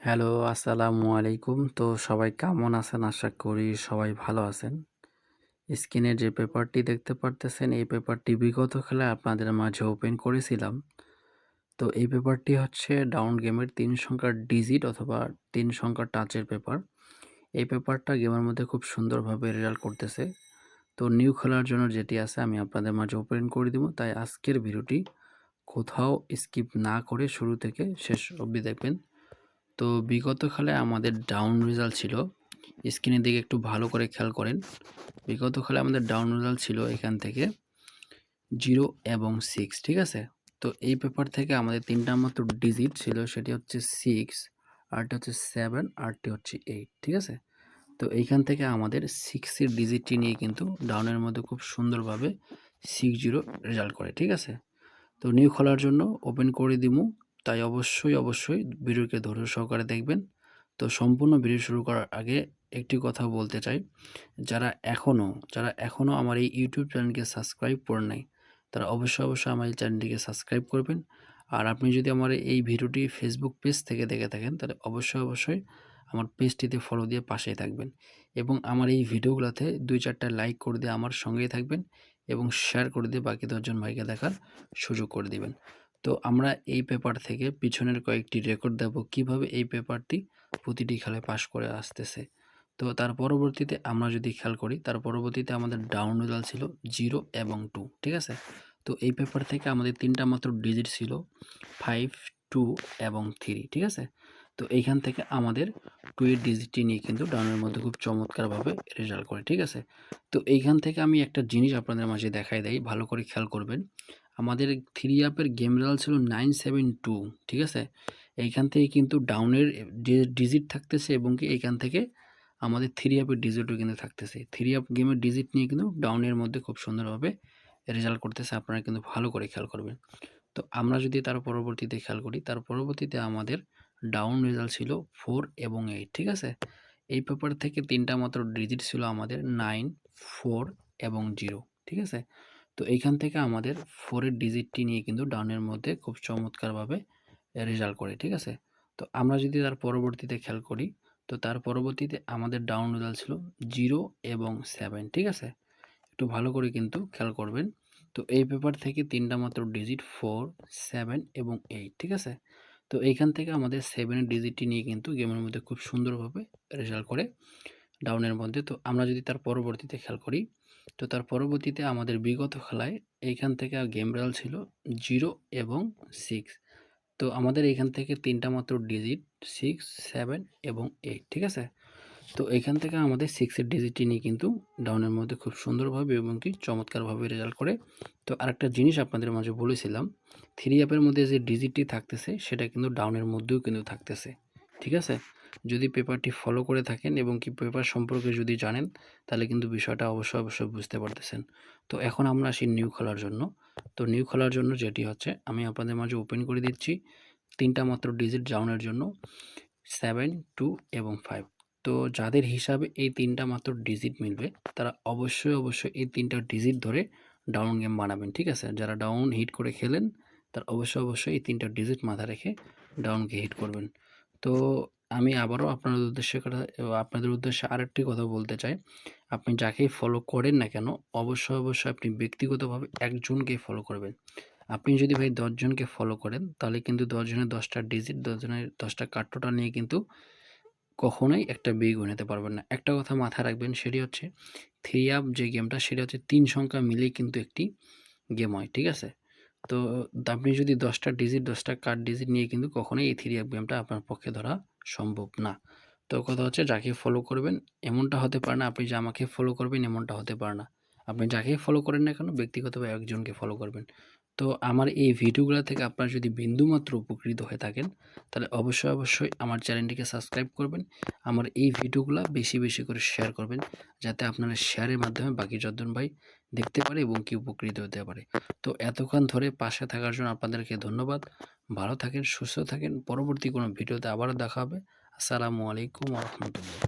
Hello, আসসালামু আলাইকুম। তো সবাই কেমন আছেন? আশা করি সবাই ভালো আছেন। স্ক্রিনে যে পেপারটি দেখতে পারতেছেন, এই পেপারটি বিগত খেলায় আপনাদের মাঝে ওপেন করেছিলাম। তো এই পেপারটি হচ্ছে ডাউন গেমের ৩ সংখ্যার ডিজিট অথবা ৩ সংখ্যার টাচের পেপার। এই পেপারটা গেমের মধ্যে খুব সুন্দরভাবে রেজাল্ট করতেছে। তো নিউ খেলার জন্য যেটি আছে আমি আপনাদের মাঝে ওপেন করে দিব। তাই আজকের ভিডিওটি কোথাও স্কিপ না করে শুরু থেকে শেষ অবধি দেখবেন। তো বিগত খেলায় আমাদের ডাউন রেজাল্ট ছিল, স্ক্রিনের দিকে একটু ভালো করে খেয়াল করেন। বিগত খেলায় আমাদের ডাউন রেজাল্ট ছিল এখান থেকে 0 এবং 6, ঠিক আছে? তো এই পেপার থেকে আমাদের ৩টা মাত্র ডিজিট ছিল, সেটি হচ্ছে 6, আরটি হচ্ছে 7, আরটি হচ্ছে 8, ঠিক আছে? তো এইখান থেকে আমাদের 6 এর ডিজিটটি নিয়ে কিন্তু ডাউনের মধ্যে খুব সুন্দরভাবে 60 রেজাল্ট করে, ঠিক আছে? তো নিউ খোলার জন্য ওপেন করে দিমু, তাই অবশ্যই ভিডিওকে ধৈর্য সহকারে দেখবেন। তো সম্পূর্ণ ভিডিও শুরু করার আগে একটি কথা বলতে চাই, যারা এখনও আমার এই ইউটিউব চ্যানেলকে সাবস্ক্রাইব করেন নাই, তারা অবশ্যই আমার এই চ্যানেলটিকে সাবস্ক্রাইব করবেন। আর আপনি যদি আমার এই ভিডিওটি ফেসবুক পেজ থেকে দেখে থাকেন, তাহলে অবশ্যই আমার পেজটিতে ফলো দিয়ে পাশেই থাকবেন এবং আমার এই ভিডিওগুলোতে 2-4টা লাইক করে দিয়ে আমার সঙ্গেই থাকবেন এবং শেয়ার করে দিয়ে বাকি 10 জন ভাইকে দেখার সুযোগ করে দিবেন। তো আমরা এই পেপার থেকে পিছনের কয়েকটি রেকর্ড দেব কিভাবে এই পেপারটি প্রতিটি খেলায় পাস করে আসতেছে। তো তার পরবর্তীতে আমরা যদি খেয়াল করি, তার পরবর্তীতে আমাদের ডাউন রেজাল্ট ছিল 0 এবং 2, ঠিক আছে? তো এই পেপার থেকে আমাদের 3টা মাত্র ডিজিট ছিল 5, 2 এবং 3, ঠিক আছে? তো এইখান থেকে আমাদের 2 এর ডিজিটটি নিয়ে কিন্তু ডাউনের মধ্যে খুব চমৎকারভাবে রেজাল্ট করে, ঠিক আছে? তো এইখান থেকে আমি একটা জিনিস আপনাদের মাঝে দেখাই দেই, ভালো করে খেয়াল করবেন। আমাদের 3 আপের গেম রেজাল্ট ছিল 972, ঠিক আছে? এইখান থেকে কিন্তু ডাউনের যে ডিজিট থাকতেছে এবং কি এইখান থেকে আমাদের 3 আপের ডিজিটও কিন্তু থাকতেছে। 3 আপ গেমের ডিজিট নিয়ে কিন্তু ডাউনের মধ্যে খুব সুন্দরভাবে রেজাল্ট করতেছে, আপনারা কিন্তু ভালো করে খেয়াল করবেন। তো আমরা যদি তার পরবর্তীতে খেয়াল করি, তার পরবর্তীতে আমাদের ডাউন রেজাল্ট ছিল 4 এবং 8, ঠিক আছে? এই পেপার থেকে 3টা মাত্র ডিজিট ছিল আমাদের 9, 4 এবং 0, ঠিক আছে? তো এইখান থেকে আমাদের 4 এর ডিজিটটি নিয়ে কিন্তু ডাউনের মধ্যে খুব চমৎকারভাবে রেজাল্ট করে, ঠিক আছে? তো আমরা যদি তার পরবর্তীতে খেয়াল করি, তো তার পরবর্তীতে আমাদের ডাউন রেজাল্ট ছিল 0 এবং 7, ঠিক আছে? একটু ভালো করে কিন্তু খেয়াল করবেন। তো এই পেপার থেকে 3টা মাত্র ডিজিট 4, 7 এবং 8, ঠিক আছে? তো এইখান থেকে আমাদের 7 এর ডিজিটটি নিয়ে কিন্তু গেমের মধ্যে খুব সুন্দরভাবে রেজাল্ট করে ডাউনের মধ্যে। তো আমরা যদি তার পরবর্তীতে খেয়াল করি, তো তার পরবর্তীতে আমাদের বিগত খেলায় এইখান থেকে গেম রেজাল্ট ছিল 0 এবং 6। তো আমাদের এইখান থেকে 3টা মাত্র ডিজিট 6, 7 এবং 8, ঠিক আছে? তো এখান থেকে আমাদের 6 এর ডিজিটটি নিয়ে কিন্তু ডাউনের মধ্যে খুব সুন্দরভাবে এবং কি চমৎকারভাবে রেজাল্ট করে। তো আরেকটা জিনিস আপনাদের মাঝে বলেছিলাম, 3 অ্যাপের মধ্যে যে ডিজিটটি থাকতেছে সেটা কিন্তু ডাউনের মধ্যেও কিন্তু থাকতেছে, ঠিক আছে? যদি পেপারটি ফলো করে থাকেন এবং কি পেপার সম্পর্কে যদি জানেন, তাহলে কিন্তু বিষয়টা অবশ্যই বুঝতে পারতেছেন। তো এখন আমরা আসি নিউ খেলার জন্য। তো নিউ খেলার জন্য যেটি হচ্ছে আমি আপনাদের মাঝে ওপেন করে দিচ্ছি 3টা মাত্র ডিজিট ডাউনের জন্য 7, 2 এবং 5। তো যাদের হিসাবে এই 3টা মাত্র ডিজিট মিলবে, তারা অবশ্যই এই 3টা ডিজিট ধরে ডাউন গেম বানাবেন, ঠিক আছে? যারা ডাউন হিট করে খেলেন, তারা অবশ্যই এই 3টা ডিজিট মাথায় রেখে ডাউনকে হিট করবেন। তো আমি আবারও আপনাদের উদ্দেশ্যে আরেকটি কথা বলতে চাই। আপনি যাকেই ফলো করেন না কেন, অবশ্যই আপনি ব্যক্তিগতভাবে একজনকেই ফলো করবেন। আপনি যদি ভাই 10 জনকে ফলো করেন, তাহলে কিন্তু 10 জনের 10টা ডিজিট, 10 জনের 10টা কার্ড নিয়ে কিন্তু কখনোই একটা বিগ উইন হতে পারবেন না। একটা কথা মাথায় রাখবেন, সেটি হচ্ছে 3 আপ যে গেমটা, সেটা হচ্ছে 3 সংখ্যা মিলেই কিন্তু একটি গেম হয়, ঠিক আছে? তো আপনি যদি 10টা ডিজিট, 10টা কার্ড ডিজিট নিয়ে কিন্তু কখনোই এই 3 আপ গেমটা আপনার পক্ষে ধরা সম্ভব না। তো কথা হচ্ছে যাকে ফলো করবেন, এমনটা হতে পারে না আপনি যে আমাকে ফলো করবেন, এমনটা হতে পারে না। আপনি যাকেই ফলো করেন না কেন, ব্যক্তিগতভাবে একজনকে ফলো করবেন। তো আমার এই ভিডিওগুলা থেকে আপনারা যদি বিন্দুমাত্র উপকৃত হয়ে থাকেন, তাহলে অবশ্যই আমার চ্যানেলটিকে সাবস্ক্রাইব করবেন। আমার এই ভিডিওগুলা বেশি করে শেয়ার করবেন, যাতে আপনারা শেয়ারের মাধ্যমে বাকি যতজন ভাই দেখতে পারে এবং কি উপকৃত হতে পারে। তো এতক্ষণ ধরে পাশে থাকার জন্য আপনাদেরকে ধন্যবাদ। ভালো থাকেন, সুস্থ থাকেন। পরবর্তী কোনো ভিডিওতে আবারও দেখা হবে। আসসালামু আলাইকুম ওয়া রাহমাতুল্লাহ।